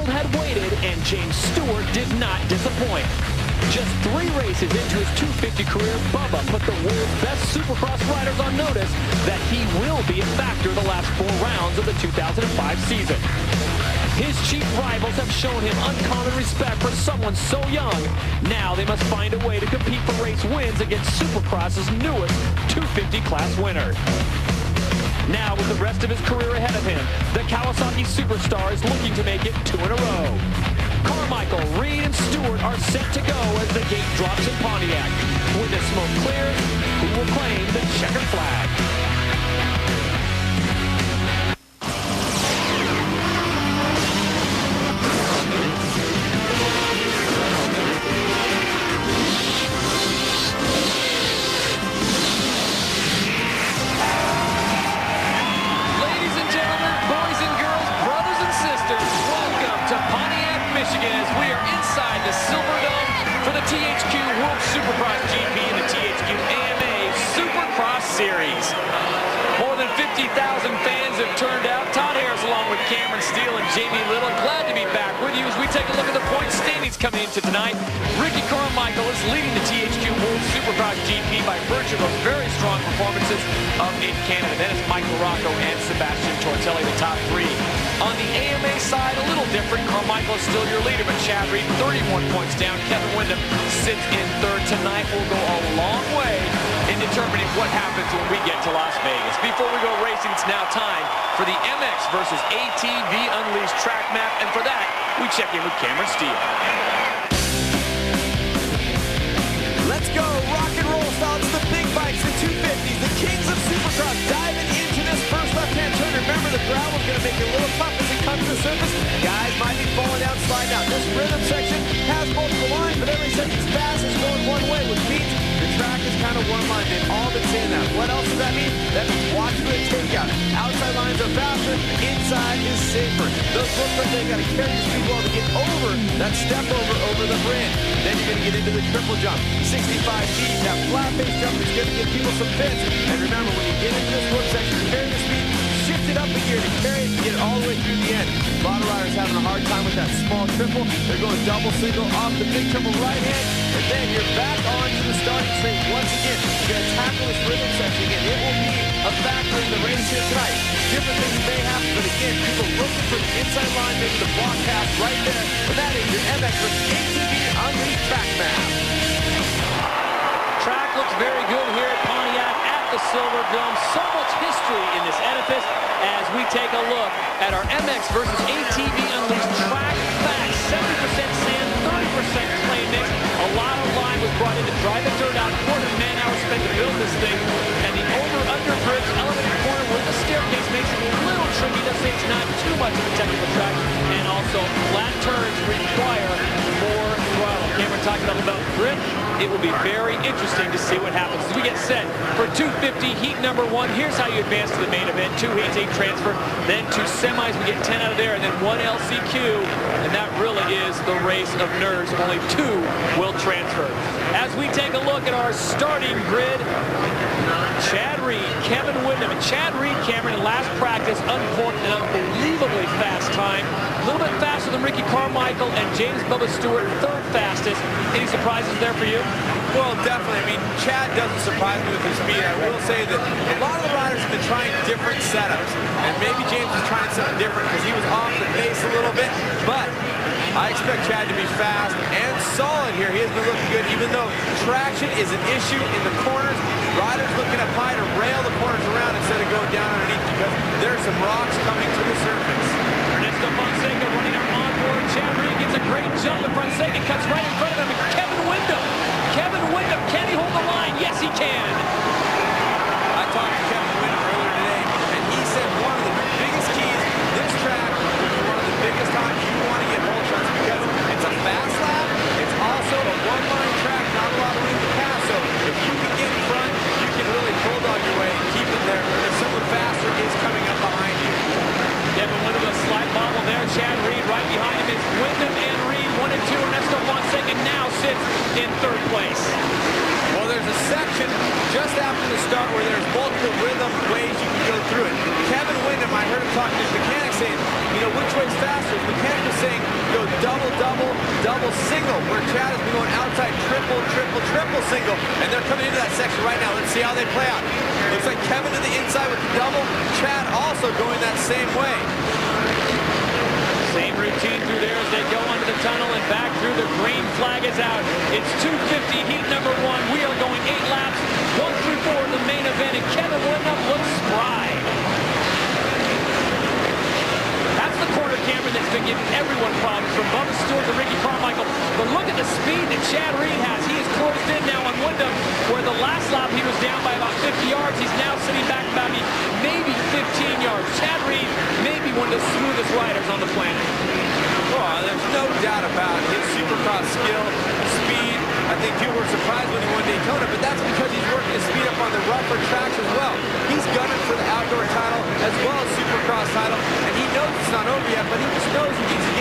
had waited, and James Stewart did not disappoint. Just 3 races into his 250 career, Bubba put the world's best Supercross riders on notice that he will be a factor the last 4 rounds of the 2005 season. His chief rivals have shown him uncommon respect for someone so young. Now they must find a way to compete for race wins against Supercross's newest 250 class winner. Now, with the rest of his career ahead of him, the Kawasaki superstar is looking to make it 2 in a row. Carmichael, Reed, and Stewart are set to go as the gate drops in Pontiac. When the smoke clears, who will claim the checkered flag? As we are inside the Silverdome for the THQ World Supercross GP and the THQ AMA Supercross Series. More than 50,000 fans have turned out. Todd Harris along with Cameron Steele and Jamie Little. Glad to be back with you as we take a look at the point standings coming into tonight. Ricky Carmichael is leading the THQ World Supercross GP by virtue of very strong performances up in Canada. Then it's Michael Rocco and Sebastian Tortelli, the top 3. On the AMA side, a little different. Carmichael is still your leader, but Chad Reed 31 points down. Kevin Windham sits in 3rd. Tonight will go a long way in determining what happens when we get to Las Vegas. Before we go racing, it's now time for the MX versus ATV Unleashed track map, and for that, we check in with Cameron Steele. Let's go, rock and roll style. It's the big bikes, the 250s, the kings of Supercross, diving into this first left-hand turn. Remember, the gravel's going to make it a little tough as it comes to the surface. Guys might be falling down, sliding out. This rhythm section has multiple lines, but every section's fast is going one way, which means the track is kind of one line. They've all been saying that. What else does that mean? That means watch for the takeout. Outside lines are faster, inside is safer. Those look like they got to carry the speed wall to get over that step over the bridge. Then you're going to get into the triple jump. 65 feet, that flat face jump is going to give people some fits. And remember, when you get into this work section, carry the speed, shift it up a gear to carry it and get it all the way through the end. A lot of riders having a hard time with that small triple. They're going double, single, off the big triple right hand, and then you're back onto the starting straight once again. You're going to tackle this rhythm section again. It will be a factor in the race here tonight. Different things may happen, but again, people looking for the inside line, maybe the block pass right there. But that is your MX versus ATV Unleashed track map. Track looks very good here at Pontiac at the Silverdome. So much history in this edifice as we take a look at our MX versus ATV Unleashed track facts. 70% sand, 30% clay mix. A lot of lime was brought in to dry the dirt out. More than man-hours spent to build this thing. And the over-under bridge elevated corner with the staircase makes it a little tricky. Doesn't say it's not too much of a technical track. And also, flat turns require more throttle. Cameron talked about grip. It will be very interesting to see what happens as we get set for 250 heat number 1. Here's how you advance to the main event. 2 heats, 8 transfer, then 2 semis. We get 10 out of there, and then 1 LCQ. And that really is the race of nerves. Only 2 will transfer. As we take a look at our starting grid, Chad Reed, Kevin Windham, and Chad Reed, Cameron, in last practice, uncorked an unbelievably fast time. A little bit faster than Ricky Carmichael and James Bubba Stewart, 3rd fastest. Any surprises there for you? Well, definitely. I mean, Chad doesn't surprise me with his speed. I will say that a lot of the riders have been trying different setups. And maybe James was trying something different because he was off the pace a little bit. But I expect Chad to be fast and solid here. He has been looking good, even though traction is an issue in the corners. Riders looking up high to rail the corners around instead of going down underneath because there's some rocks coming to the surface. Ernesto Fonseca running our onboard. Chad Reed gets a great jump, and Fonseca cuts right in front of him. Kevin Windham. Kevin Windham, can he hold the line? Yes, he can. I talked to Kevin Windham earlier today, and he said one of the biggest keys this track will be one of the biggest times you want to get hole shots because it's a fast lap. It's also a one-line track, not a lot of room to pass. So if you can get in front, you can really bulldog your way and keep it there. If someone faster is coming up behind you. Kevin Windham, a slight bobble there. Chad Reed right behind him. It's Windham and Reed, 1 and 2. Ernesto Fonseca now sits in 3rd place. Well, there's a section just after the start where there's multiple rhythm ways you can go through it. Kevin Windham, I heard him talking to his mechanic saying, you know, which way's faster? His mechanic was saying double, double, double single, where Chad has been going outside triple, triple, triple single, and they're coming into that section right now. Let's see how they play out. Looks like Kevin to the inside with the double, Chad also going that same way. Same routine through there as they go under the tunnel and back through. The green flag is out. It's 250, heat number 1. We are going 8 laps, 1 through 4 in the main event, and Kevin Windham looks spry. That's the corner camera that's been giving everyone problems, from Bubba Stewart to Ricky Carmichael. But look at the speed that Chad Reed has. He is closed in now on Windham, where the last lap he was down by about 50 yards. He's now sitting back about maybe 15 yards. Chad Reed may be one of the smoothest riders on the planet. Oh, there's no doubt about his Supercross skill, speed. I think people were surprised when he won Daytona, but that's because he's working his speed up on the rougher tracks as well. He's gunning for the outdoor title as well as Supercross title, and he knows it's not over yet, but he just knows he needs to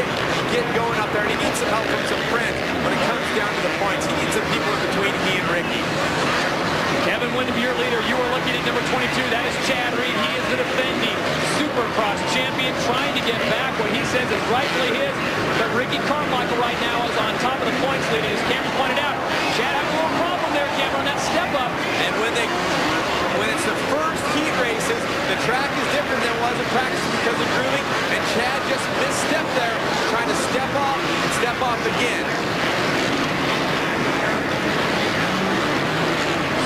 get going up there, and he needs some help from some friends. When it comes down to the points, he needs some people in between he and Ricky. Kevin Windham, your leader. You are looking at number 22. That is Chad Reed. He is the defending Supercross champion, trying to get back what he says is rightfully his. But Ricky Carmichael right now is on top of the points leading. As Cameron pointed out, Chad had a little problem there, Cameron, on that step up. And when it's the first heat races, the track is different than it was in practice because of grooming. And Chad just misstepped there, trying to step off and step off again.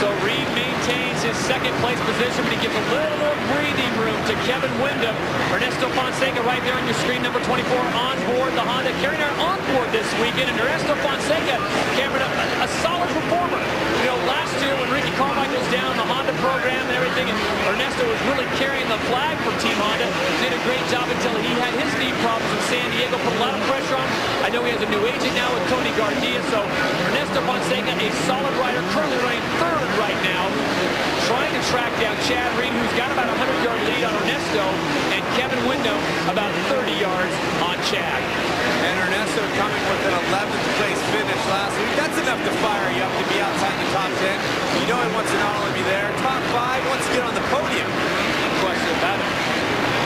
So Reed maintains his second place position, but he gives a little more breathing room to Kevin Windham. Ernesto Fonseca right there on your screen, number 24 on board the Honda. Carrying her on board this weekend, and Ernesto Fonseca, Cameron, a solid performer. You know, last year when Ricky Carmichael was down, the Honda program and everything, and Ernesto was really carrying the flag for Team Honda. Did a great job until he had his knee problems in San Diego, put a lot of pressure on him. I know he has a new agent now with Tony Garcia, so Ernesto Fonseca, a solid rider, currently running third right now, trying to track down Chad Reed, who's got about a 100-yard lead on Ernesto, and Kevin Windham about 30 yards on Chad. And Ernesto coming with an 11th place finish last week. That's enough to fire you up to be outside the top 10. You know he wants to not only be there, top 5, wants to get on the podium. No question about it.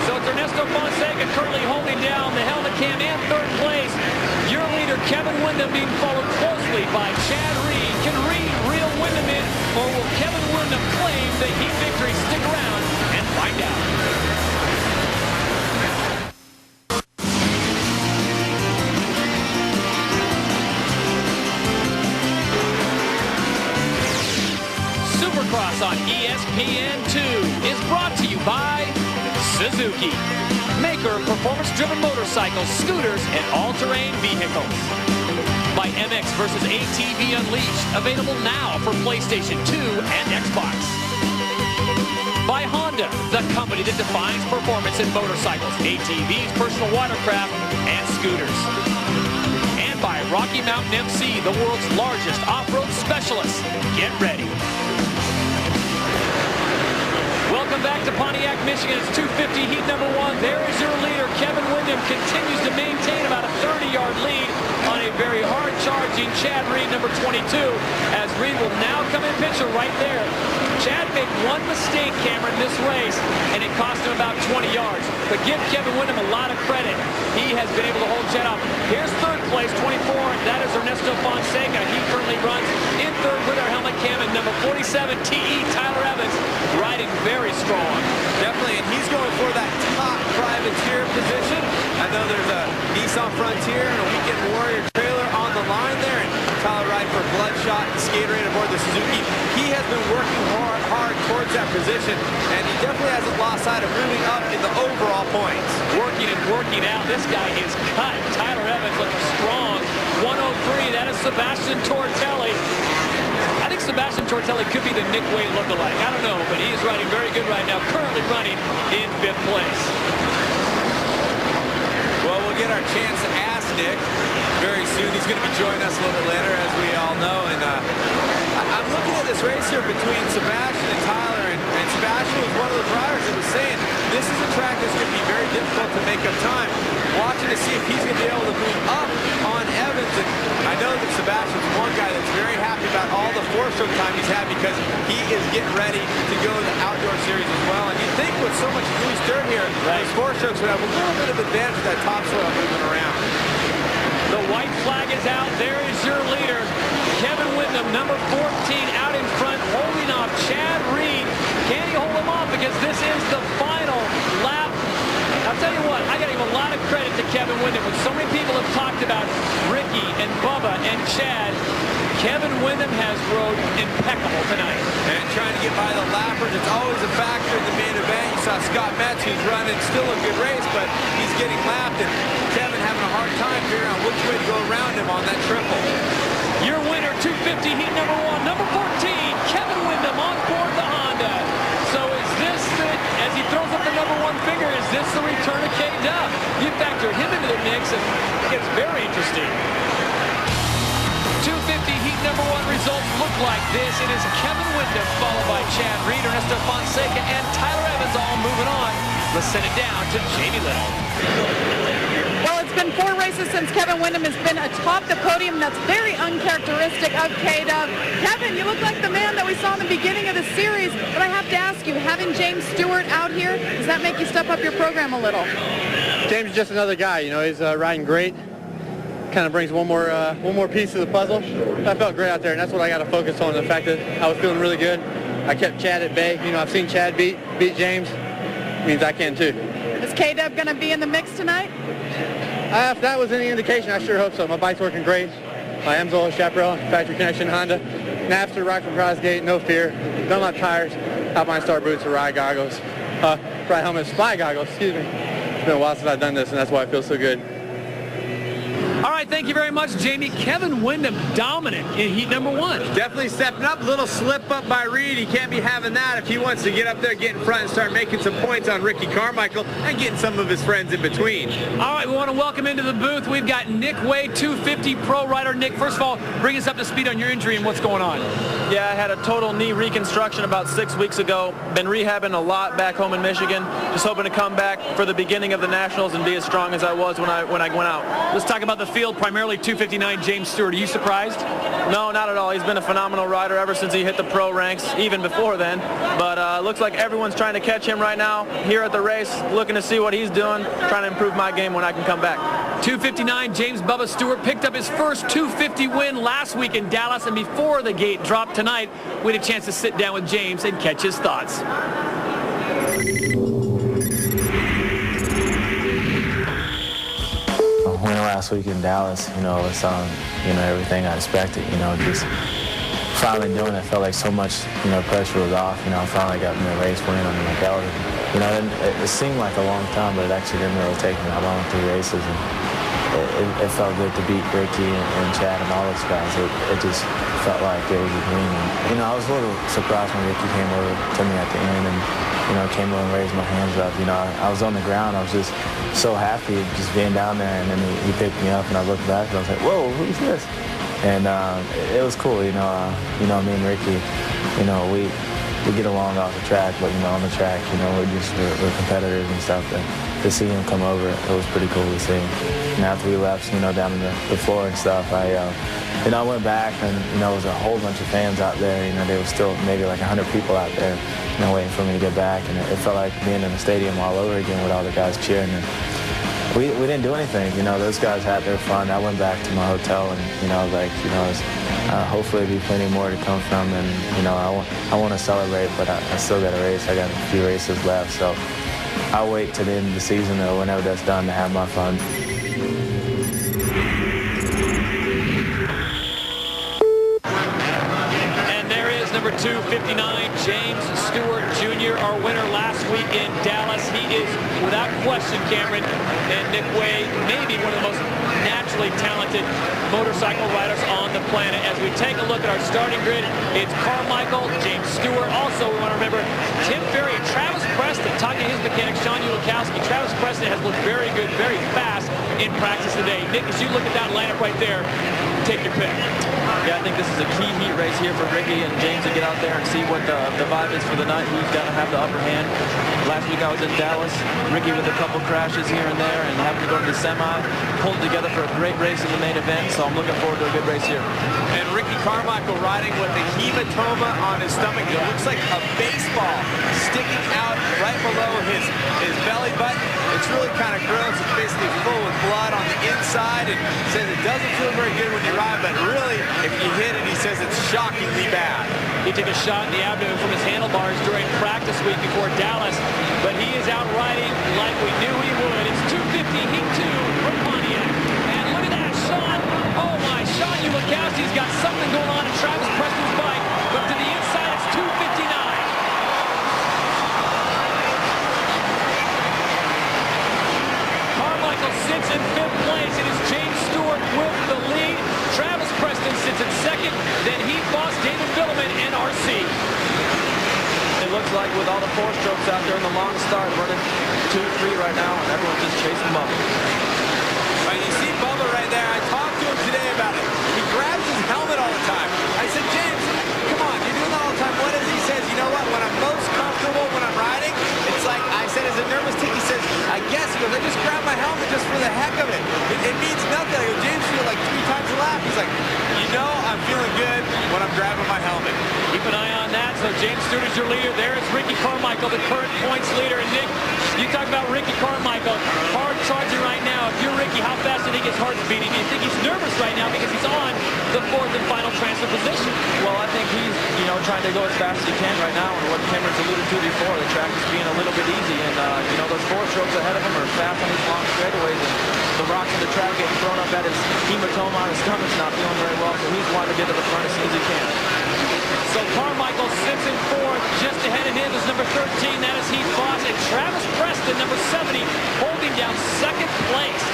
So it's Ernesto Fonseca currently holding down the helmet cam in third place. Your leader, Kevin Windham, being followed closely by Chad Reed. Can Reed reel Windham in, or will Kevin Windham claim the heat victory? Stick around and find out. Supercross on ESPN2 is brought to you by Suzuki, maker of performance-driven motorcycles, scooters, and all-terrain vehicles. By MX vs. ATV Unleashed, available now for PlayStation 2 and Xbox. By Honda, the company that defines performance in motorcycles, ATVs, personal watercraft, and scooters. And by Rocky Mountain MC, the world's largest off-road specialist. Get ready. Welcome back to Pontiac, Michigan. It's 250, heat number 1. There is your leader. Kevin Windham continues to maintain about a 30-yard lead on a very hard-charging Chad Reed, number 22, as Reed will now come in picture right there. Chad made one mistake, Cameron, this race, and it cost him about 20 yards. But give Kevin Windham a lot of credit. He has been able to hold Chad off. Here's third place, 24, and that is Ernesto Fonseca. He currently runs in third with our helmet cam, and number 47, TE Tyler Evans, riding very strong. Definitely, and he's going for that top privateer position. I know there's a Nissan Frontier and a Weekend Warrior trailer on the line there, and Tyler riding for Bloodshot and Skate Raid aboard the Suzuki. He has been working hard towards that position, and he definitely hasn't lost sight of moving up in the overall points. Working and working out. This guy is cut. Tyler Evans looking strong. 103, that is Sebastian Tortelli. I think Sebastian Tortelli could be the Nick Wade lookalike. I don't know, but he is riding very good right now, currently running in 5th place. Well, we'll get our chance to ask Nick very soon. He's going to be joining us a little bit later, as we all know. And I'm looking at this race here between Sebastian and Tyler, and Sebastian was one of the drivers that was saying this is a track that's going to be very difficult to make up time. Watching to see if he's going to be able to move up on Evans. And I know that Sebastian's one guy that's very happy about all the 4-stroke time he's had, because he is getting ready to go to the outdoor series as well. And you think with so much loose dirt here, those 4-strokes would have a little bit of advantage with that topsoil moving around. flag is out. There is your leader, Kevin Windham, number 14, out in front, holding off Chad Reed. Can he hold him off? Because this is the final lap. I'll tell you what, I got to give a lot of credit to Kevin Windham. When so many people have talked about Ricky and Bubba and Chad, Kevin Windham has rode impeccable tonight. And trying to get by the lappers, it's always a factor in the main event. You saw Scott Metz, who's running still a good race, but he's getting lapped, and Kevin having a hard time figuring out which way to go around him on that triple. Your winner, 250 heat number 1, number 14, Kevin Windham on board the Honda. So is this the, as he throws up the number 1 finger, is this the return of K-Dub? You factor him into the mix, and it gets very interesting. 250 heat number 1 results look like this. It is Kevin Windham, followed by Chad Reed, Ernesto Fonseca, and Tyler Evans all moving on. Let's send it down to Jamie Little. Well, it's been 4 races since Kevin Windham has been atop the podium. That's very uncharacteristic of K-Dub. Kevin, you look like the man that we saw in the beginning of the series, but I have to ask you, having James Stewart out here, does that make you step up your program a little? James is just another guy. You know, he's riding great. Kind of brings one more piece to the puzzle. I felt great out there, and that's what I got to focus on, the fact that I was feeling really good. I kept Chad at bay. You know, I've seen Chad beat James. It means I can too. Is K-Dub going to be in the mix tonight? If that was any indication, I sure hope so. My bike's working great. My Amsoil, Chaparral, Factory Connection, Honda. Napster, Rock from Cross Gate, no fear. Done my tires, Alpine Star boots, ride goggles. Ride helmet, spy goggles, excuse me. It's been a while since I've done this, and that's why I feel so good. All right, thank you very much, Jamie. Kevin Windham dominant in heat number 1. Definitely stepping up. Little slip up by Reed. He can't be having that if he wants to get up there, get in front, and start making some points on Ricky Carmichael and getting some of his friends in between. All right, we want to welcome into the booth. We've got Nick Way, 250 pro rider. Nick, first of all, bring us up to speed on your injury and what's going on. Yeah, I had a total knee reconstruction about 6 weeks ago. Been rehabbing a lot back home in Michigan. Just hoping to come back for the beginning of the Nationals and be as strong as I was when I went out. Let's talk about the field, primarily 259 James Stewart. Are you surprised? No, not at all. He's been a phenomenal rider ever since he hit the pro ranks, even before then. But looks like everyone's trying to catch him right now here at the race, looking to see what he's doing, trying to improve my game when I can come back. 259 James Bubba Stewart picked up his first 250 win last week in Dallas, and before the gate dropped tonight, we had a chance to sit down with James and catch his thoughts. Winning last week in Dallas, you know, it's everything I expected. You know, just finally doing it felt like so much, pressure was off. You know, I finally got a race win under my belt. You know, it seemed like a long time, but it actually didn't really take me that long, 3 races. And it felt good to beat Ricky and Chad and all those guys. It just felt like it was a dream. And, you know, I was a little surprised when Ricky came over to me at the end and, came over and raised my hands up. You know, I was on the ground. I was just so happy just being down there. And then he picked me up, and I looked back, and I was like, whoa, who's this? And it was cool, me and Ricky, we get along off the track, but, on the track, we're competitors and stuff. And to see him come over, it was pretty cool to see him. And after we left, down on the floor and stuff, I went back, and, there was a whole bunch of fans out there. There was still maybe like 100 people out there, waiting for me to get back. And it felt like being in the stadium all over again with all the guys cheering. And we didn't do anything. Those guys had their fun. I went back to my hotel, and, hopefully there'll be plenty more to come from. And, I want to celebrate, but I still got a race. I got a few races left, so I'll wait till the end of the season or whenever that's done to have my fun. Number 259, James Stewart Jr., our winner last week in Dallas. He is, without question, Cameron, and Nick Way, maybe one of the most naturally talented motorcycle riders on the planet. As we take a look at our starting grid, it's Carmichael, James Stewart. Also, we want to remember Tim Ferry and Travis Preston, talking to his mechanic, Sean Ulikowski. Travis Preston has looked very good, very fast in practice today. Nick, as you look at that lineup right there, take your pick. Yeah, I think this is a key heat race here for Ricky and James to get out there and see what the vibe is for the night, who's got to have the upper hand. Last week I was in Dallas, Ricky with a couple crashes here and there and having to go to the semi, pulled together for a great great race in the main event, so I'm looking forward to a good race here. And Ricky Carmichael riding with a hematoma on his stomach. It looks like a baseball sticking out right below his belly button. It's really kind of gross. It's basically full with blood on the inside, and says it doesn't feel very good when you ride, but really, if you hit it, he says it's shockingly bad. He took a shot in the abdomen from his handlebars during practice week before Dallas, but he is out riding like we knew he would. It's 250 Heat 2 from Pontiac. And look at that, Sean. Oh my, Sean Ulikowski's got something going on in Travis Preston's bike, but to the inside, it's 259. Carmichael sits in 5th place. It is James Stewart with the lead. Travis Preston sits in 2nd. Then Heat boss David Billman and RC. It looks like with all the 4-strokes out there in the long start, running 2-3 right now, and everyone's just chasing Bubba. Right, you see Bubba right there. I talked to him today about it. He grabs his helmet all the time. I said, James, come on, you're doing that all the time. What is he? He says, you know what, when I'm most comfortable when I'm riding, it's like, I said, is it nervous tick? He says, I guess. He goes, I just grab my helmet just for the heck of it. It means nothing. I go, James, you feel like 3 times a lap. He's like, you know, I'm feeling good when I'm grabbing my helmet. Keep an eye on that. So James Stewart is your leader. There is Ricky Carmichael, the current points leader. And Nick, you talk about Ricky Carmichael, hard charging right now. If you're Ricky, how fast do you think his heart's beating? Do you think he's nervous right now because he's on the 4th and final transfer position? Well, I think he's, trying to go as fast as he can right now. And what Cameron's alluded to before, the track is being a little bit easy. And, those 4-strokes ahead of him are fast on these long straightaways. And the rocks in the track getting thrown up at his hematoma on his stomach's not feeling very well. So he's wanting to get to the front as soon as he can. So Carmichael sits in 4th. Just ahead of him is number 13. That is Heath Voss. And Travis Preston, number 70, holding down 2nd place.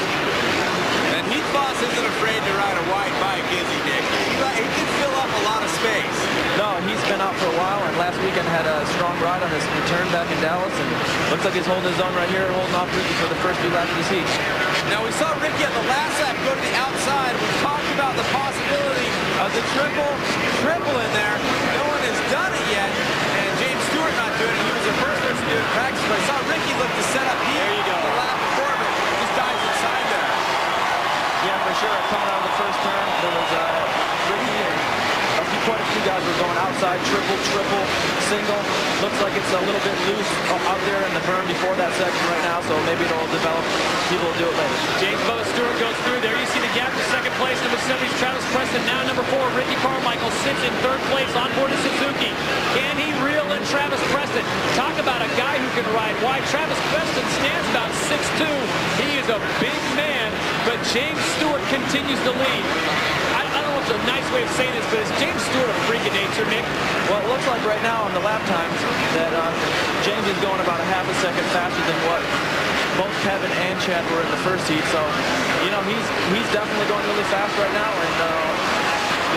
And Heath Voss isn't afraid to ride a wide bike, is he, Nick? He can fill up a lot of space. No, he's been out for a while, and last weekend had a strong ride on his return back in Dallas, and looks like he's holding his own right here, holding off Ricky for the first few laps of this heat. Now, we saw Ricky on the last lap go to the outside. We talked about the possibility of the triple in there. No one has done it yet, and James Stewart not doing it. He was the first person to do it in practice, but I saw Ricky look to set up here. There you go. The lap before, but just dives inside there. Yeah, for sure. Coming out of the first turn, there was Ricky and quite a few guys were going outside, triple, single. Looks like it's a little bit loose out there in the berm before that section right now, so maybe it'll develop. People will do it later. James Bubba Stewart goes through. There you see the gap to 2nd place. Number 70 is Travis Preston. Now number 4, Ricky Carmichael sits in 3rd place on board the Suzuki. Can he reel in Travis Preston? Talk about a guy who can ride wide. Travis Preston stands about 6'2". He is a big man, but James Stewart continues to lead. I don't know if it's a nice way of saying this, but is James Stewart a freak of nature, Nick? Well, it looks like right now on the lap times that James is going about a half a second faster than what both Kevin and Chad were in the first heat. So, he's definitely going really fast right now. And,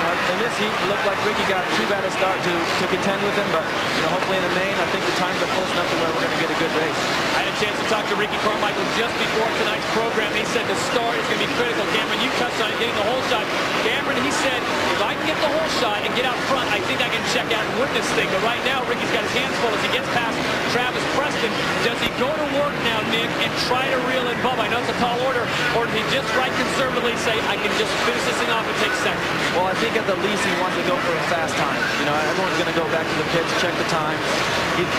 in this heat, it looked like Ricky got too bad a start to contend with him. But, hopefully in the main, I think the times are close enough to where we're going to get a good race. I had a chance to talk to Ricky Carmichael just before tonight's program. He said the start is going to be critical. Cameron, you touched on it, getting the whole shot. Cameron, he said, if I can get the whole shot and get out front, I think I can check out and win this thing. But right now, Ricky's got his hands full as he gets past Travis Preston. Does he go to work now, Nick, and try to reel in Bubba? I know it's a tall order. Or does he just ride conservatively, say, I can just finish this thing off and take 2nd? Well, I think at the least he wants to go for a fast time. Everyone's going to go back to the pits, check the time.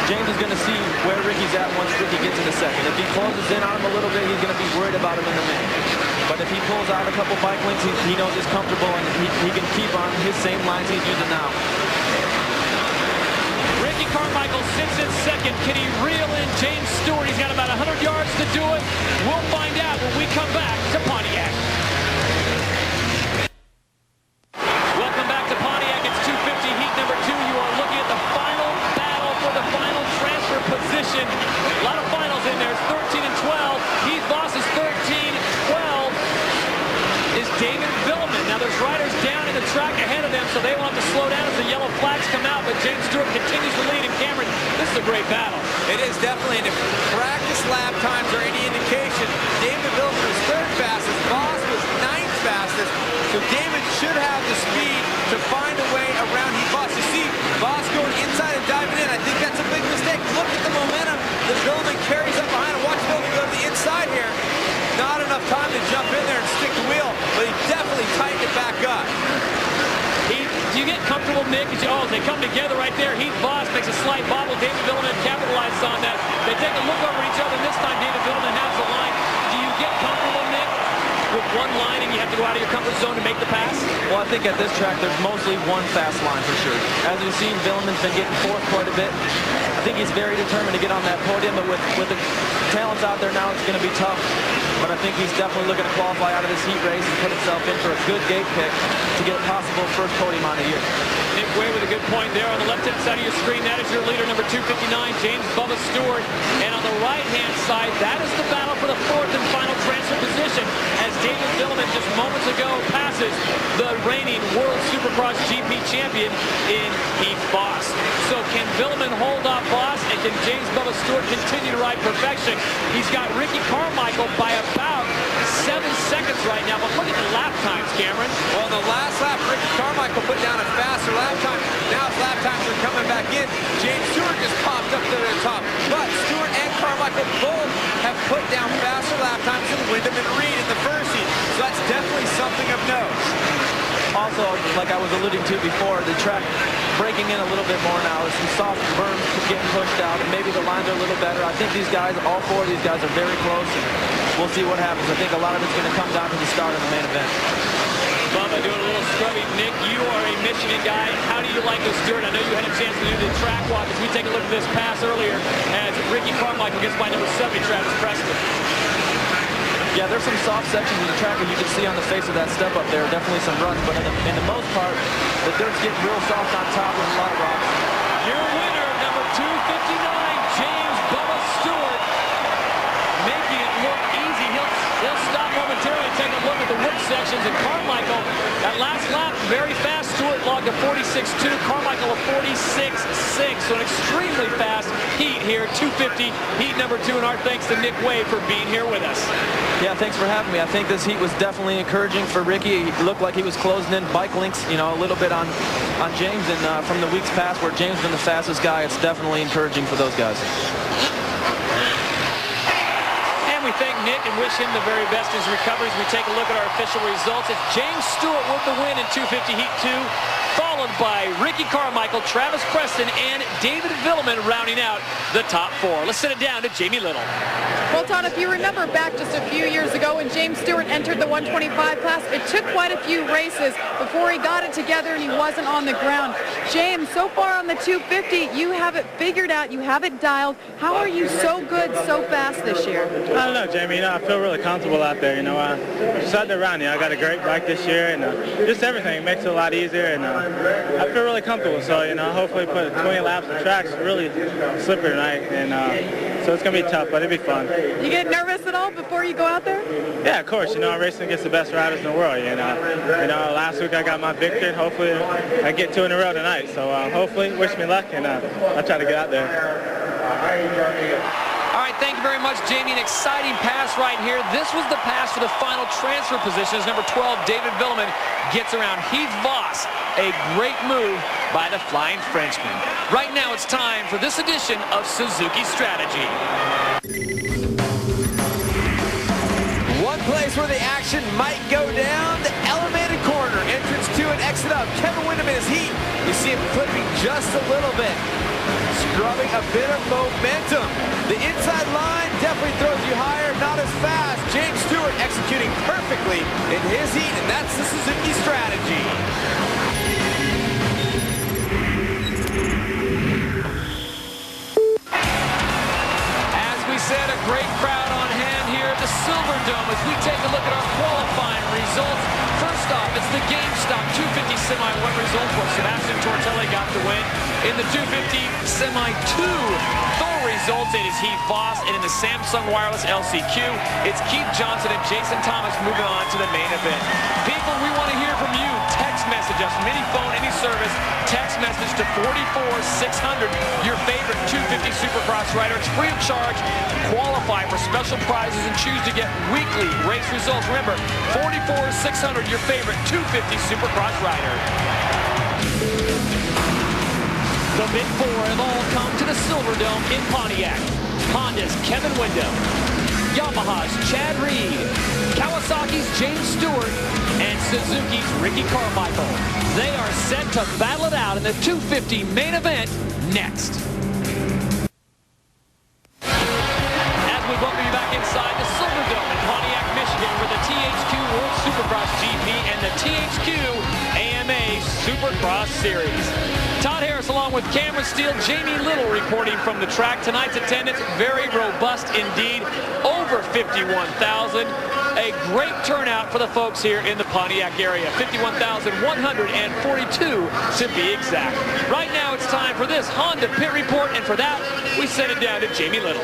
James is going to see where Ricky's at once Ricky gets into 2nd. If he closes in on him a little bit, he's going to be worried about him in the main. But if he pulls out a couple bike links, he knows he's comfortable and he can keep on his same lines he's using now. Ricky Carmichael sits in 2nd. Can he reel in James Stewart? He's got about 100 yards to do it. We'll find out when we come back to Pontiac. Welcome back to Pontiac. It's 250 heat number 2. You are looking at the final battle for the final transfer position. A lot of finals in there. It's 13 and 12. Heath Voss is 13. 12 is David Billman. Now there's riders down in the track ahead of them, so they will have to slow down as the yellow flags come out, but James Stewart continues to lead. And Cameron, this is a great battle. It is definitely, and if practice lap times are any indication, David Billman was 3rd fastest, Voss was 9th fastest, so David should have the speed to find a way around Heath Voss. You see Voss going inside and diving in. I think that's a big mistake. Look at the momentum that Billman carries up behind him. Watch Billman go to the inside here. Not enough time to jump in there and stick the wheel. Nick. Oh, they come together right there. Heath Voss makes a slight bobble. David Villemin capitalizes on that. They take a look over each other, and this time David Villemin has the line. Do you get comfortable, Nick, with one line and you have to go out of your comfort zone to make the pass? Well, I think at this track there's mostly one fast line for sure. As you've seen, Villemin's been getting fourth quite a bit. I think he's very determined to get on that podium, but with the talents out there now, it's going to be tough. But I think he's definitely looking to qualify out of this heat race and put himself in for a good gate pick to get a possible first podium on the year. Nick Way with a good point there. On the left-hand side of your screen, that is your leader, number 259, James Bubba Stewart. And on the right-hand side, that is the battle for the fourth and final transfer position, as David Villemin just moments ago passes the reigning World Supercross GP champion in Heath Voss. So can Villemin hold off Voss, and can James Bubba Stewart continue to ride perfection? He's got Ricky Carmichael by about 7 seconds right now, but look at the lap times, Cameron. Well, the last lap, Ricky Carmichael put down a faster lap time. Now his lap times are coming back in. James Stewart just popped up to the top. But Stewart and Carmichael both have put down faster lap times than Wyndham and Reed in the first heat. So that's definitely something of note. Also, like I was alluding to before, the track breaking in a little bit more now. There's some soft berms getting pushed out, and maybe the lines are a little better. I think these guys, all four of these guys, are very close, and we'll see what happens. I think a lot of it's going to come down to the start of the main event. Bubba doing a little scrubby. Nick, you are a Michigan guy. How do you like this, Stewart? I know you had a chance to do the track walk as we take a look at this pass earlier as Ricky Carmichael gets by number 70, Travis Preston. Yeah, there's some soft sections in the track, and you can see on the face of that step up there, definitely some runs, but in the most part, the dirt's getting real soft on top with a lot of rocks. Your winner, number 259, James Bubba Stewart, making it look easy. He'll stop momentarily, take a look at the whip sections, and Carmichael, that last lap, very fast. Stewart logged a 46.2, Carmichael a 46.6, so an extremely fast heat here, 250, heat number 2, and our thanks to Nick Way for being here with us. Yeah, thanks for having me. I think this heat was definitely encouraging for Ricky. He looked like he was closing in bike links, you know, a little bit on James, and from the weeks past where James has been the fastest guy, it's definitely encouraging for those guys. We thank Nick and wish him the very best in his recovery as we take a look at our official results. It's James Stewart with the win in 250 Heat 2, followed by Ricky Carmichael, Travis Preston, and David Villemin rounding out the top 4. Let's send it down to Jamie Little. Well, Todd, if you remember back just a few years ago when James Stewart entered the 125 class, it took quite a few races before he got it together and he wasn't on the ground. James, so far on the 250, you have it figured out, you have it dialed. How are you so good so fast this year? I don't know, Jamie. You know, I feel really comfortable out there. You know, just out there around. You know, I got a great bike this year, and just everything makes it a lot easier. And I feel really comfortable. So, you know, hopefully put 20 laps. The track's really slippery tonight, and so it's gonna be tough, but it'll be fun. You get nervous at all before you go out there? Yeah, of course. You know, I'm racing against the best riders in the world. You know, last week I got my victory, and hopefully I get 2 in a row tonight. So hopefully, wish me luck, and I'll try to get out there. All right, thank you very much, Jamie. An exciting pass right here. This was the pass for the final transfer position as number 12, David Villemin, gets around Heath Voss. A great move by the Flying Frenchman. Right now, it's time for this edition of Suzuki Strategy. One place where the action might go down, the elevated corner. Entrance 2 and exit up. Kevin Wyndham in his heat. You see him clipping just a little bit. Scrubbing a bit of momentum. The inside line definitely throws you higher, not as fast. James Stewart executing perfectly in his heat, and that's the Suzuki strategy. As we said, a great crowd on hand here at the Silverdome as we take a look at our qualifying results. First off, it's the GameStop 250 Semi 1 result where Sebastian Tortelli got the win. In the 250 Semi 2 Thor results, it is Heath Voss, and in the Samsung Wireless LCQ, it's Keith Johnson and Jason Thomas moving on to the main event. People, we want to hear from you. Text message us, mini phone, any service. Text message to 44600, your favorite 250 Supercross rider. It's free of charge. Qualify for special prizes and choose to get weekly race results. Remember, 44600, your favorite 250 Supercross rider. The Big Four have all come to the Silverdome in Pontiac. Honda's Kevin Wyndham, Yamaha's Chad Reed, Kawasaki's James Stewart, and Suzuki's Ricky Carmichael. They are set to battle it out in the 250 main event next. As we welcome you back inside the Silverdome in Pontiac, Michigan for the THQ World Supercross GP and the THQ AMA Supercross Series. Todd Harris along with Cameron Steele, Jamie Little reporting from the track. Tonight's attendance very robust indeed, over 51,000. A great turnout for the folks here in the Pontiac area, 51,142 to be exact. Right now it's time for this Honda Pit Report, and for that we send it down to Jamie Little.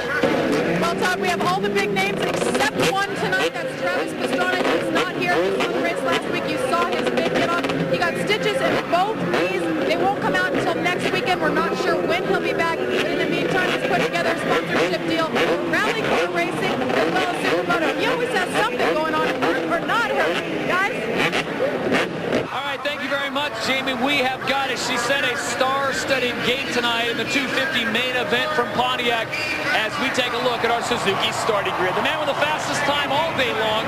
Well, Todd, we have all the big names except one tonight. That's Travis Pastrana. He's not here. He was on the race last week. You saw his big get off. He got stitches in both knees. They won't come out until next weekend. We're not sure when he'll be back. But in the meantime, he's put together a sponsorship deal for Rally Car Racing as well as Supermoto. He always has something going on, hurt or not hurt, guys. All right, thank you very much, Jamie. We have got, as she said, a star-studded gate tonight in the 250 main event from Pontiac as we take a look at our Suzuki starting grid. The man with the fastest time all day long,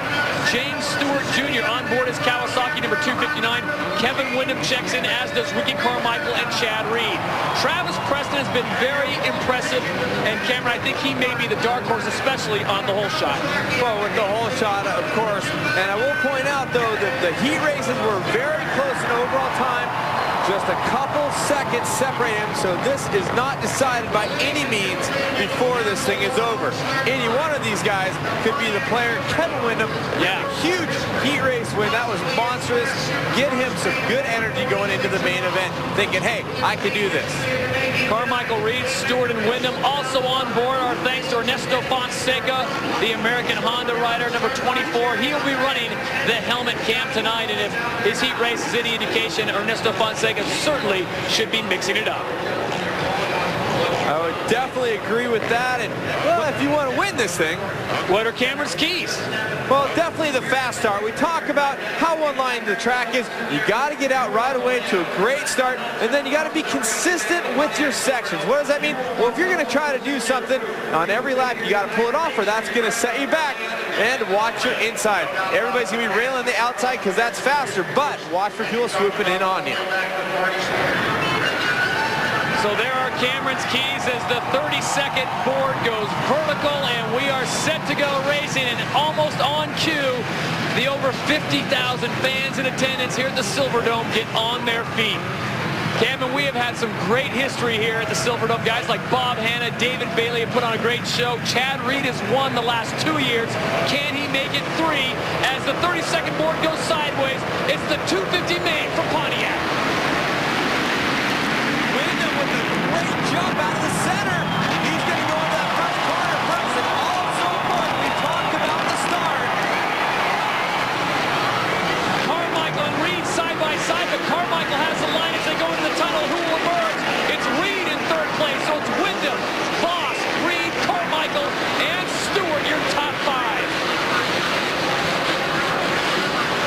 James Stewart Jr. on board his Kawasaki number 259. Kevin Windham checks in, as does Ricky Carmichael and Chad Reed. Travis Preston has been very impressive, and Cameron, I think he may be the dark horse, especially on the whole shot. Well, with the whole shot, of course. And I will point out, though, that the heat races were very close in overall time. Just a couple seconds separate him, so this is not decided by any means before this thing is over. Any one of these guys could be the player. Kevin Windham, yeah, huge heat race win. That was monstrous. Get him some good energy going into the main event, thinking, hey, I can do this. Carmichael, Reed, Stewart, and Windham also on board. Our thanks to Ernesto Fonseca, the American Honda rider, number 24. He'll be running the helmet cam tonight, and if his heat race is any indication, Ernesto Fonseca certainly should be mixing it up. I would definitely agree with that. And, well, if you want to win this thing, what are Cameron's keys? Well, definitely the fast start. We talk about how one-line the track is. You got to get out right away to a great start, and then you got to be consistent with your sections. What does that mean? Well, if you're going to try to do something on every lap, you got to pull it off, or that's going to set you back. And watch your inside. Everybody's going to be railing the outside because that's faster, but watch for people swooping in on you. So there are Cameron's keys as the 32nd board goes vertical, and we are set to go racing, and almost on cue, the over 50,000 fans in attendance here at the Silverdome get on their feet. Cameron, we have had some great history here at the Silverdome. Guys like Bob Hanna, David Bailey have put on a great show. Chad Reed has won the last 2 years. Can he make it 3? As the 32nd board goes sideways, it's the 250 main from Pontiac. Windham with a great jump out of the center. He's going to go into that first corner first, and also important, we talked about the start. Carmichael and Reed side by side, but Carmichael has the line as they go into the tunnel. Who will emerge? It's Reed in third place, so it's Windham, Voss, Reed, Carmichael, and Stewart, your top 5.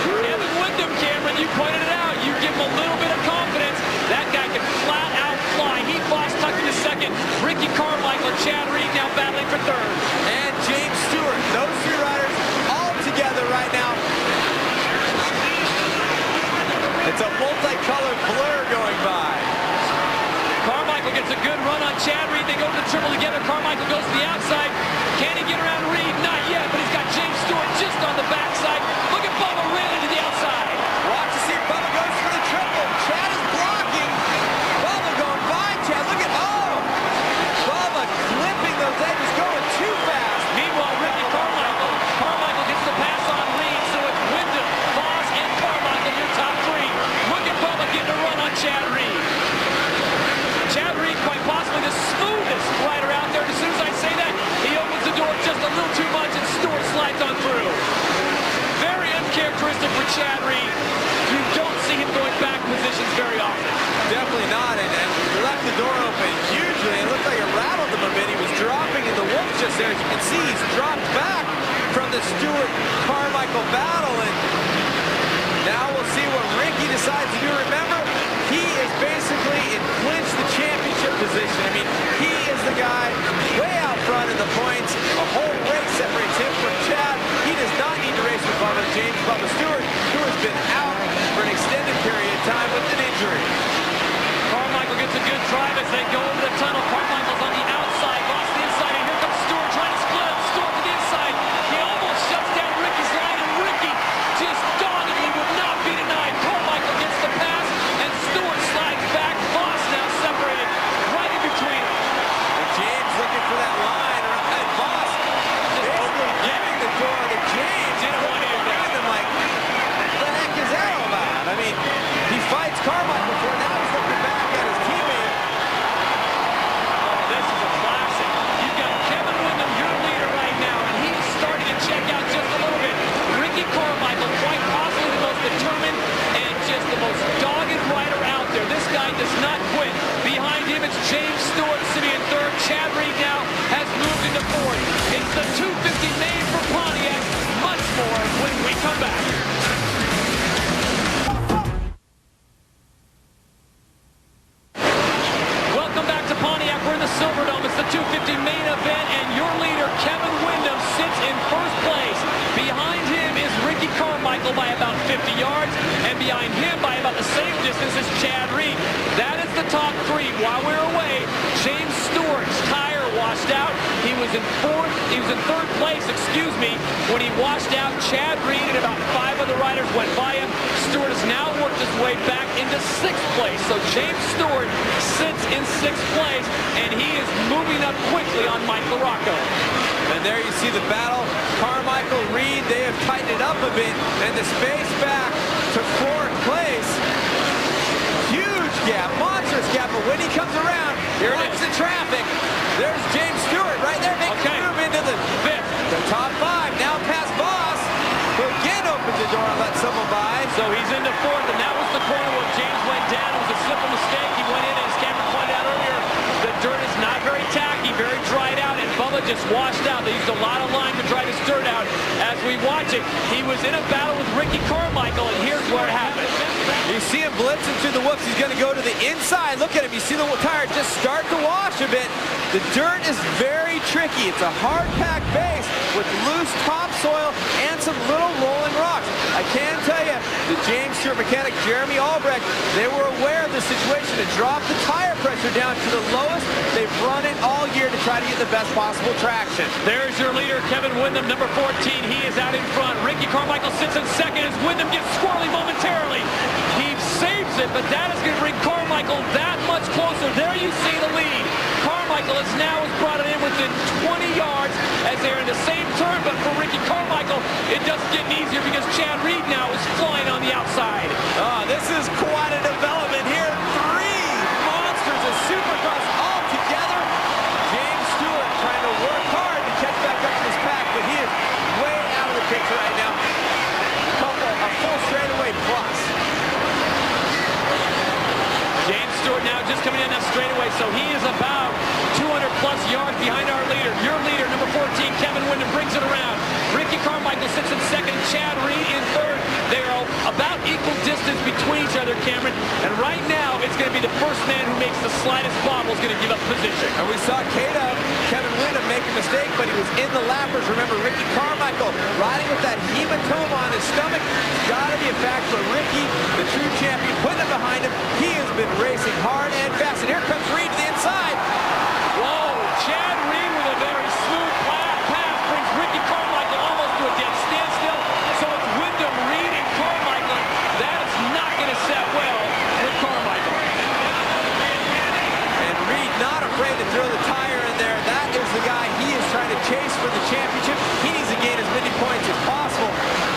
Kevin Windham, Cameron, you pointed it out. You give him a little bit of confidence. That guy can flat out fly. Heath Voss tucked into second. Ricky Carmichael and Chad Reed now battling for third. And James Stewart. Those three riders all together right now. It's a multicolored blur going by. Carmichael gets a good run on Chad Reed. They go to the triple together. Carmichael goes to the outside. Can he get around Reed? Not yet, but he's got James Stewart just on the backside. Look at Bubba railing to the outside. Watch to see if Bubba goes for the triple. Chad is blocking. Bubba going by Chad. Look at, Bubba clipping those edges, going too fast. Meanwhile, Ricky Carmichael. Carmichael gets the pass on Reed, so it's Windham, Voss, and Carmichael, your top 3. Look at Bubba getting a run on Chad Reed. Chad Reed, quite possibly the smoothest rider out there. As soon as I say that, he opens the door just a little too much, and Stewart slides on through. Very uncharacteristic for Chad Reed. You don't see him going back positions very often. Definitely not, and he left the door open hugely. It looked like it rattled him a bit. He was dropping in the wolf just there. As you can see, he's dropped back from the Stewart-Carmichael battle, and now we'll see what Ricky decides to do. Remember, he is basically in clinch the championship position. I mean, he is the guy way out front in the points. A whole race separates him from Chad. He does not need to race with Bubba James. Bubba Stewart, who has been out Carmichael for. Now he's looking back at his teammate. Oh, this is a classic. You've got Kevin Windham, your leader right now, and he's starting to check out just a little bit. Ricky Carmichael, quite possibly the most determined and just the most dogged rider out there. This guy does not quit. Behind him, it's James Stewart sitting in third. Chad Reed now has moved into fourth. It's the 250 main for Pontiac. Much more when we come back. Welcome back to Pontiac. We're in the Silverdome. It's the 250 main event, and your leader, Kevin Windham, sits in first place. Behind him is Ricky Carmichael by about 50 yards, and behind him by about the same distance is Chad Reed. That is the top three. While we're away, James Stewart's tire washed out. He was in third place, when he washed out Chad Reed, and about 5 other riders went by him. Stewart has now worked his way back into 6th place. So James Stewart sits in 6th place, and he is moving up quickly on Mike LaRocco. And there you see the battle. Carmichael, Reed, they have tightened it up a bit, and the space back to 4th place. Huge gap, monstrous gap, but when he comes around, here it is the traffic. There's James Stewart right there making a move into the 5th. The top 5, now past Voss, who again opens the door and lets someone by. So he's into 4th, and that was the corner where James went down. It was a simple mistake. He went in, and as Cameron pointed out earlier, the dirt is not very tacky, very dried out, and Bubba just washed out. They used a lot of lime to dry this dirt out. As we watch it, he was in a battle with Ricky Carmichael, and here's where it happened. You see him blitzing through the whoops. He's going to go to the inside. Look at him. You see the tire just start to wash a bit. The dirt is very tricky. It's a hard-packed base with loose topsoil and some little rolling rocks. I can tell you, the James Stewart mechanic, Jeremy Albrecht, they were aware of the situation to drop the tire pressure down to the lowest. They've run it all year to try to get the best possible traction. There's your leader, Kevin Windham, number 14. He is out in front. Ricky Carmichael sits in 2nd as Windham gets squirrely momentarily. He saves it, but that is going to bring Carmichael that much closer. There you see the lead. Carmichael has now brought it in within 20 yards as they're in the same turn, but for Ricky Carmichael, it doesn't get easier because Chad Reed now is flying on the outside. This is quite a development here. 3 monsters of Supercross all together. James Stewart trying to work hard to catch back up to his pack, but he is way out of the picture right now. A full straightaway plus. James Stewart now just coming in that straightaway, so he is about 200 plus yards behind our leader. Your leader, number 14, Kevin Windham, brings it around. Ricky Carmichael sits in 2nd, Chad Reed in 3rd. They are about equal distance between each other, Cameron, and right now it's going to be the first man who makes the slightest bobble is going to give up position. And we saw Kevin Windham make a mistake, but he was in the lappers. Remember, Ricky Carmichael riding with that hematoma on his stomach. It's got to be a fact for Ricky, the true champion, putting it behind him. He has been racing hard and fast, and here comes Reed to the inside. Whoa, Chad Reed with a very smooth pass brings Ricky Carmichael almost to a dead standstill. So it's Windham, Reed, and Carmichael. That is not going to set well with Carmichael. And Reed not afraid to throw the tire in there. That is the guy he is trying to chase for the championship. He needs to gain as many points as possible.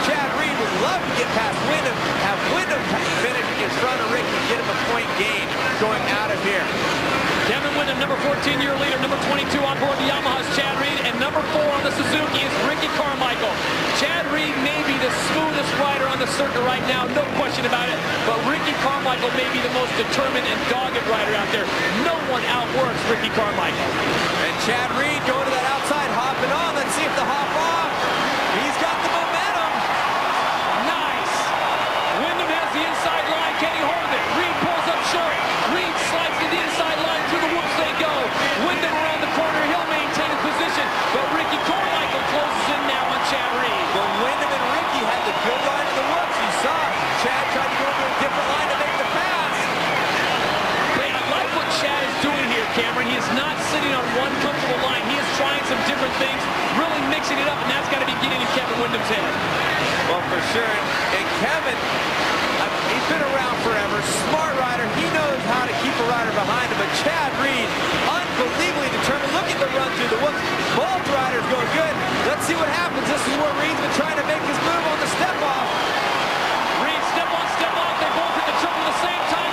Chad Reed would love to get past Windham, have Windham finish in front of Ricky, get him a point gain going out of here. Kevin Windham, number 14, your leader. Number 22 on board the Yamaha's Chad Reed. And number 4 on the Suzuki is Ricky Carmichael. Chad Reed may be the smoothest rider on the circuit right now, no question about it. But Ricky Carmichael may be the most determined and dogged rider out there. No one outworks Ricky Carmichael. And Chad Reed going to that outside, hopping on. Let's see if the hop off. He's got the momentum. Nice. Windham has the inside line. Can he hold it? Reed pulls up short. Reed slides to the inside line. Through the whoops they go. Windham around the corner. He'll maintain his position. But Ricky Carmichael closes in now on Chad Reed. But Windham and Ricky had the good line of the whoops. You saw Chad tried to go into a different line to make the pass. Hey, I like what Chad is doing here, Cameron. He is not sitting on one comfortable line. He is trying some different things, really mixing it up, and that's got to be getting in Kevin Windham's head. Well, for sure. And Kevin, he's been around forever. Smart rider. He knows how to keep a rider behind him. But Chad Reed, unbelievably determined. Look at the run through the whoops. Both riders going good. Let's see what happens. This is where Reed's been trying to make his move on the step off. Reed, step on, step off. They both hit the triple at the same time.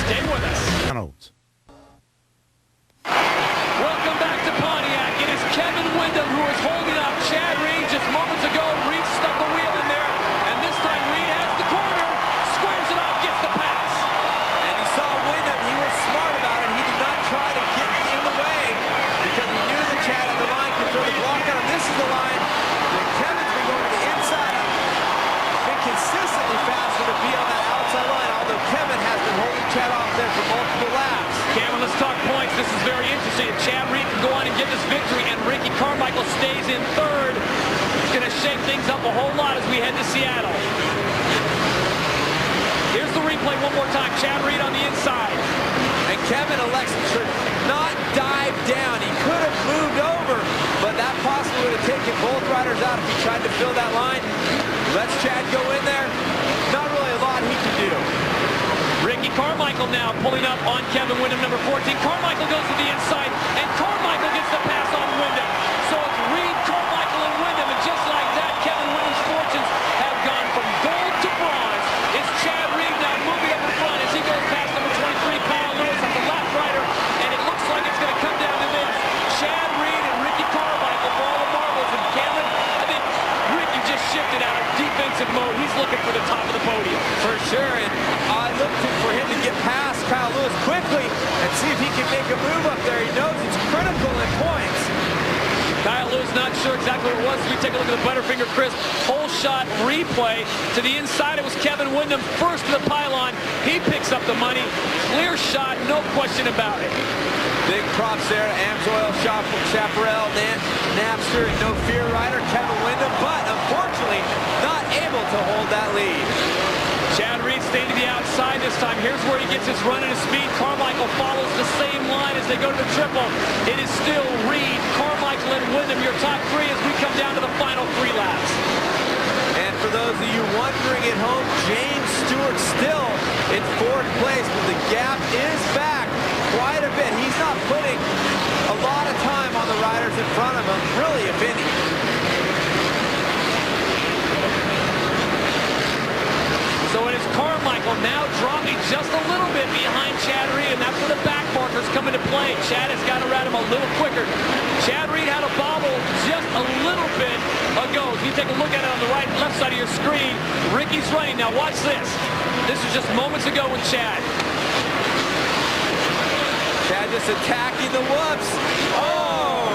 Stay with us. Welcome back to Pontiac. It is Kevin Windham who is holding up Chad Reed. Just moments ago, Reed stuck the wheel in there, and this time Reed has the corner, squares it up, gets the pass. And you saw Windham, he was smart about it. He did not try to get in the way because he knew that Chad had the line control. The block on him. This is the line that Kevin's been going to the inside. Been consistently faster to be on that outside line, although Kevin has been holding Chad off there for multiple laps. Cameron, let's talk points. This is very interesting. Chad Reed can go on and get this victory, and Ricky Carmichael stays in third. It's going to shake things up a whole lot as we head to Seattle. Here's the replay one more time. Chad Reed on the inside. And Kevin elects to not dive down. He could have moved over, but that possibly would have taken both riders out if he tried to fill that line. Lets Chad go in there. Not really a lot he can do. Ricky Carmichael now pulling up on Kevin Windham, number 14. Carmichael goes to the inside, and Carmichael gets the pass on Windham. So it's Reed, Carmichael, and Windham, and just like that, Kevin Windham's fortunes have gone from gold to bronze. It's Chad Reed now moving up in front as he goes past number 23, Kyle Lewis, on the left rider, and it looks like it's going to come down to this. Chad Reed and Ricky Carmichael for all the marbles, and Cameron, I think Ricky just shifted out of defensive mode. He's looking for the top of the podium. For sure, and I looked for him to get past Kyle Lewis quickly and see if he can make a move up there. He knows it's critical in points. Kyle Lewis not sure exactly what it was. We take a look at the Butterfinger Crisp whole shot replay. To the inside, it was Kevin Windham first to the pylon. He picks up the money. Clear shot, no question about it. Big props there to Amsoil, Chaparral, Napster, and No Fear rider Kevin Windham, but unfortunately not able to hold that lead. Chad Reed staying to the outside this time. Here's where he gets his run and his speed. Carmichael follows the same line as they go to the triple. It is still Reed, Carmichael, and Windham, your top three as we come down to the final 3 laps. And for those of you wondering at home, James Stewart still in 4th place, but the gap is back quite a bit. He's not putting a lot of time on the riders in front of him, really, if any. So it is Carmichael now dropping just a little bit behind Chad Reed, and that's where the back markers come into play. Chad has got around him a little quicker. Chad Reed had a bobble just a little bit ago. If you take a look at it on the right and left side of your screen, Ricky's running. Now watch this. This is just moments ago with Chad. Chad just attacking the whoops. Oh!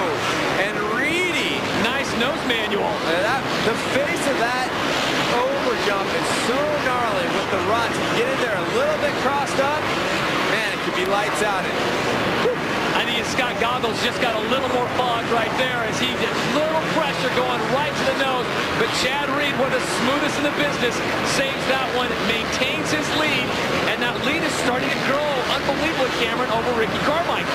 And Reedy. Nice nose manual. The face of that overjump is so gnarly with the runs. You get in there a little bit crossed up, man, it could be lights out. I think Scott Goggles just got a little more fog right there as he did little pressure going right to the nose. But Chad Reed, one of the smoothest in the business, saves that one, maintains his lead, and that lead is starting to grow unbelievably, Cameron, over Ricky Carmichael.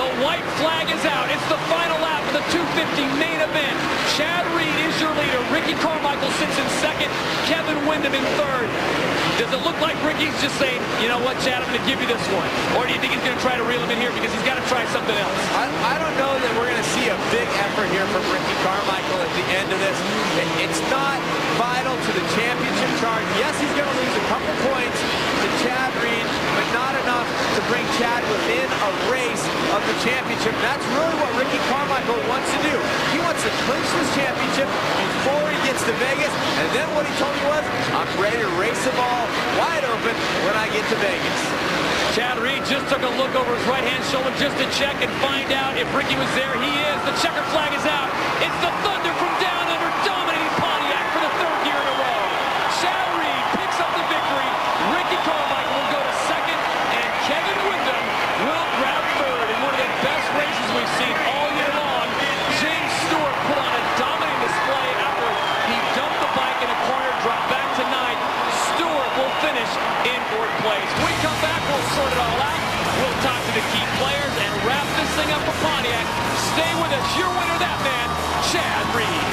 The white flag is out. It's the final lap of the 250 main event. Chad Reed is your leader. Ricky Carmichael sits in second. Kevin Windham in third. Does it look like Ricky's just saying, you know what, Chad, I'm going to give you this one? Or do you think he's going to try to reel him in here because he's got to try something else? I don't know that we're going to see a big effort here from Ricky Carmichael at the end of this. It's not vital to the championship chart. Yes, he's going to lose a couple points to Chad Reed, but not enough to bring Chad within a race of the championship. That's really what Ricky Carmichael wants to do. He wants to clinch this championship before he gets to Vegas, and then what he told me was, I'm ready to race them all wide open when I get to Vegas. Chad Reed just took a look over his right-hand shoulder just to check and find out if Ricky was there. He is. The checker flag is out. It's the Thunder from down under, dominating Pontiac for the 3rd year in a row. Chad Reed picks up the victory. Ricky Carmichael will go to second, and Kevin Windham will grab third in one of the best races we've seen all year long. James Stewart put on a dominant display after he dumped the bike in a corner, dropped back to 9th. Stewart will finish in 4th place. When we come back, we'll sort it all out. We'll talk to the key players and wrap this thing up for Pontiac. Stay with us. Your winner, that man, Chad Reed.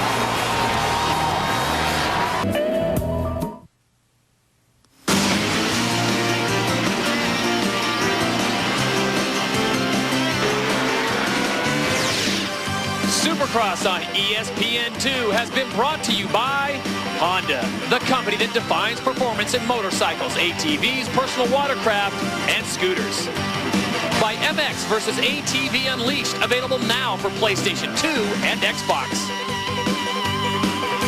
Supercross on ESPN2 has been brought to you by Honda, the company that defines performance in motorcycles, ATVs, personal watercraft, and scooters. By MX versus ATV Unleashed, available now for PlayStation 2 and Xbox.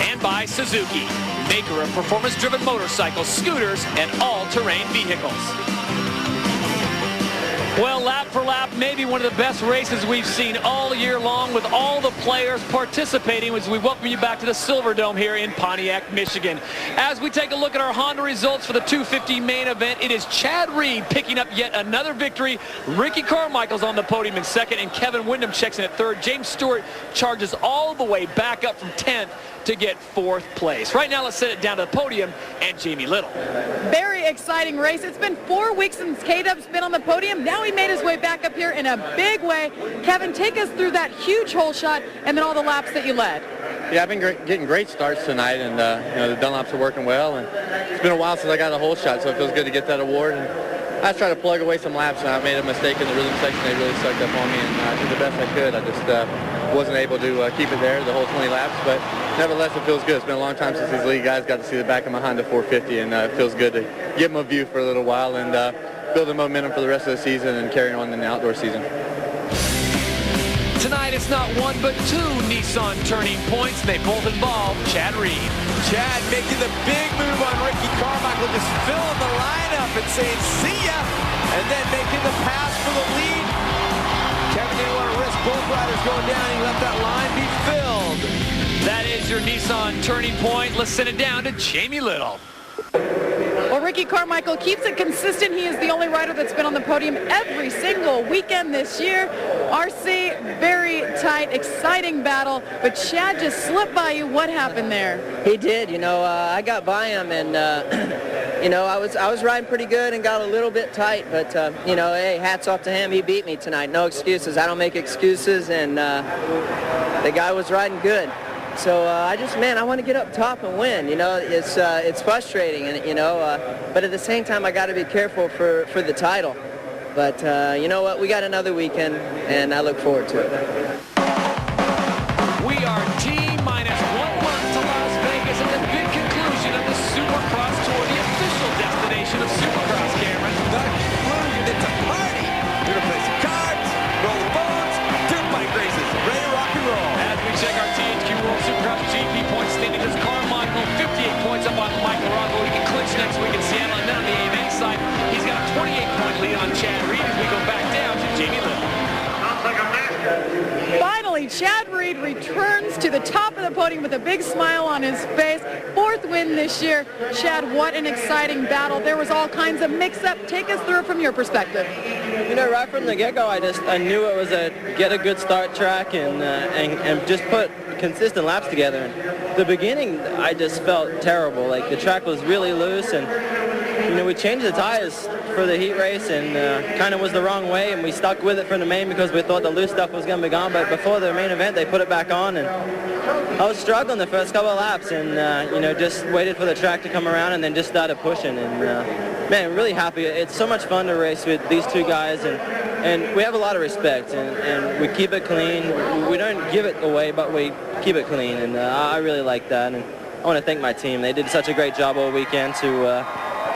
And by Suzuki, maker of performance-driven motorcycles, scooters, and all-terrain vehicles. Well, lap for lap, maybe one of the best races we've seen all year long, with all the players participating as we welcome you back to the Silverdome here in Pontiac, Michigan. As we take a look at our Honda results for the 250 main event, it is Chad Reed picking up yet another victory. Ricky Carmichael's on the podium in second, and Kevin Windham checks in at third. James Stewart charges all the way back up from 10th to get 4th place. Right now, let's set it down to the podium and Jamie Little. Very exciting race. It's been 4 weeks since K-Dub's been on the podium. Now he made his way back up here in a big way. Kevin, take us through that huge hole shot and then all the laps that you led. Yeah, I've been getting great starts tonight, and the Dunlops are working well. And it's been a while since I got a hole shot, so it feels good to get that award. And I was trying to plug away some laps, and I made a mistake in the rhythm section. They really sucked up on me, and I did the best I could. I just wasn't able to keep it there the whole 20 laps, but nevertheless, it feels good. It's been a long time since these league guys got to see the back of my Honda 450, and it feels good to give them a view for a little while and build the momentum for the rest of the season and carry on in the outdoor season. Tonight, it's not one but 2 Nissan turning points, and they both involve Chad Reed. Chad making the big move on Ricky Carmichael, just filling the lineup and saying, see ya, and then making the pass for the lead. Kevin didn't want to risk both riders going down. He let that line be filled. That is your Nissan turning point. Let's send it down to Jamie Little. Well, Ricky Carmichael keeps it consistent. He is the only rider that's been on the podium every single weekend this year. RC, very tight, exciting battle, but Chad just slipped by you. What happened there? He did. I got by him, and I was riding pretty good and got a little bit tight, but hey, hats off to him. He beat me tonight. No excuses. I don't make excuses, and the guy was riding good. So I want to get up top and win. It's frustrating, and but at the same time, I got to be careful for the title. But you know what? We got another weekend, and I look forward to it. We are T-minus 1 month to Las Vegas and the big conclusion of the Supercross Tour, the official destination of Supercross, Cameron. The conclusion, it's a party. We're going to play some cards, roll the bones, dirt bike races, ready to rock and roll. As we check our THQ World Supercross GP points standing, as Carmichael 58 points up on Michael Rocco. He can clinch next week in Seattle, and then on the AMA side, he's got a 28-point lead on Chad Reed as we go back down to Jamie Little. Finally, Chad Reed returns to the top of the podium with a big smile on his face. 4th win this year. Chad, what an exciting battle. There was all kinds of mix-up. Take us through it from your perspective. Right from the get-go, I knew it was get a good start track and just put consistent laps together. And the beginning, I just felt terrible. Like, the track was really loose, and we changed the tires for the heat race, and kind of was the wrong way, and we stuck with it for the main because we thought the loose stuff was going to be gone. But before the main event, they put it back on, and I was struggling the first couple of laps, and just waited for the track to come around, and then just started pushing. And man, really happy. It's so much fun to race with these 2 guys, and we have a lot of respect, and we keep it clean. We don't give it away, but we keep it clean, and I really like that. And I want to thank my team. They did such a great job all weekend to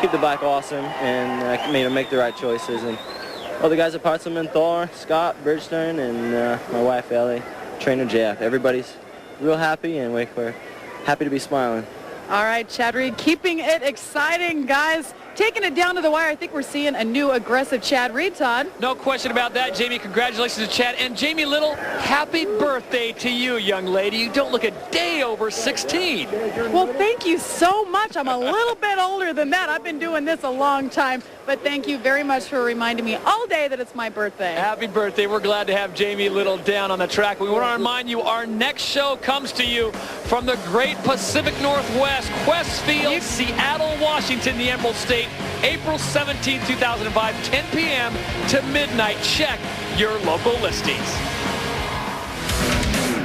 keep the bike awesome and make the right choices. And all the guys at Partsman, Thor, Scott, Bridgestone, and my wife Ellie, trainer Jeff. Everybody's real happy, and we're happy to be smiling. All right, Chad Reed, keeping it exciting, guys. Taking it down to the wire, I think we're seeing a new aggressive Chad Reed, Todd. No question about that, Jamie. Congratulations to Chad. And Jamie Little, happy birthday to you, young lady. You don't look a day over 16. Well, thank you so much. I'm a little bit older than that. I've been doing this a long time. But thank you very much for reminding me all day that it's my birthday. Happy birthday. We're glad to have Jamie Little down on the track. We want to remind you our next show comes to you from the great Pacific Northwest, Quest Field, Seattle, Washington, the Emerald State, April 17, 2005, 10 p.m. to midnight. Check your local listings.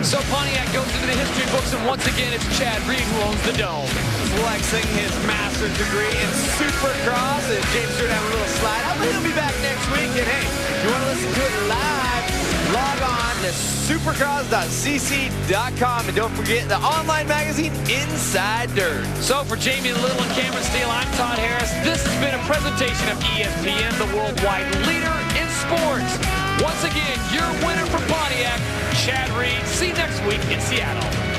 So Pontiac goes into the history books, and once again, it's Chad Reed who owns the dome. Flexing his master's degree in Supercross, and James Stewart having a little slide out, but he'll be back next week. And hey, if you want to listen to it live, log on to supercross.cc.com. And don't forget the online magazine, Inside Dirt. So for Jamie Little and Cameron Steele, I'm Todd Harris. This has been a presentation of ESPN, the worldwide leader in sports. Once again, your winner from Pontiac, Chad Reed. See you next week in Seattle.